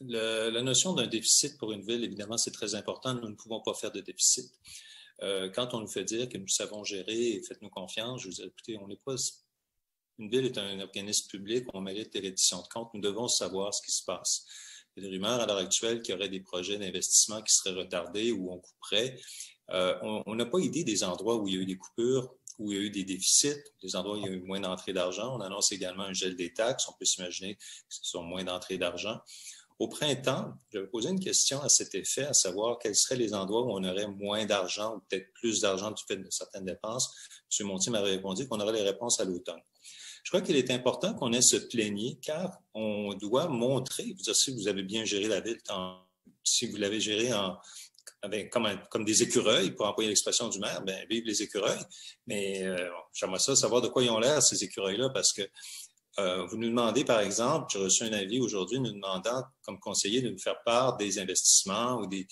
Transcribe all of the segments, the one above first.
La notion d'un déficit pour une ville, évidemment, c'est très important. Nous ne pouvons pas faire de déficit. Quand on nous fait dire que nous savons gérer, faites-nous confiance, je vous dis, écoutez, on n'est pas... Une ville est un organisme public, on mérite des redditions de comptes. Nous devons savoir ce qui se passe. Il y a des rumeurs à l'heure actuelle qu'il y aurait des projets d'investissement qui seraient retardés ou on couperait. On n'a pas idée des endroits où il y a eu des coupures, où il y a eu des déficits, des endroits où il y a eu moins d'entrée d'argent. On annonce également un gel des taxes. On peut s'imaginer que ce sont moins d'entrée d'argent. Au printemps, j'avais posé une question à cet effet, à savoir quels seraient les endroits où on aurait moins d'argent ou peut-être plus d'argent du fait de certaines dépenses. M. Monti m'avait répondu qu'on aurait les réponses à l'automne. Je crois qu'il est important qu'on ait ce plénier car on doit montrer, si vous avez bien géré la ville, si vous l'avez géré comme des écureuils, pour employer l'expression du maire, bien, vive les écureuils. Mais j'aimerais ça savoir de quoi ils ont l'air, ces écureuils-là, parce que vous nous demandez, par exemple, j'ai reçu un avis aujourd'hui nous demandant, comme conseiller, de nous faire part des investissements ou des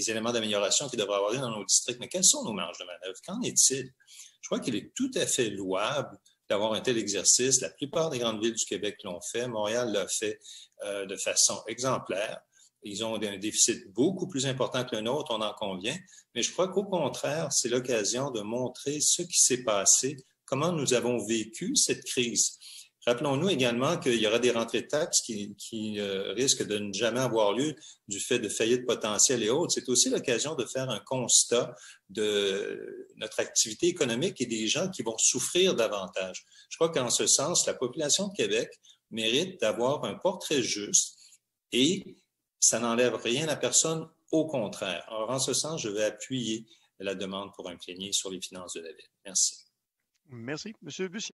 éléments d'amélioration qui devraient avoir lieu dans nos districts. Mais quelles sont nos marges de manœuvre? Qu'en est-il? Je crois qu'il est tout à fait louable d'avoir un tel exercice. La plupart des grandes villes du Québec l'ont fait. Montréal l'a fait de façon exemplaire. Ils ont un déficit beaucoup plus important que le nôtre, on en convient. Mais je crois qu'au contraire, c'est l'occasion de montrer ce qui s'est passé, comment nous avons vécu cette crise. Rappelons-nous également qu'il y aura des rentrées de taxes qui risquent de ne jamais avoir lieu du fait de faillites potentielles et autres. C'est aussi l'occasion de faire un constat de notre activité économique et des gens qui vont souffrir davantage. Je crois qu'en ce sens, la population de Québec mérite d'avoir un portrait juste et ça n'enlève rien à personne, au contraire. Alors, en ce sens, je vais appuyer la demande pour un plénier sur les finances de la ville. Merci. Merci. Monsieur Bussière.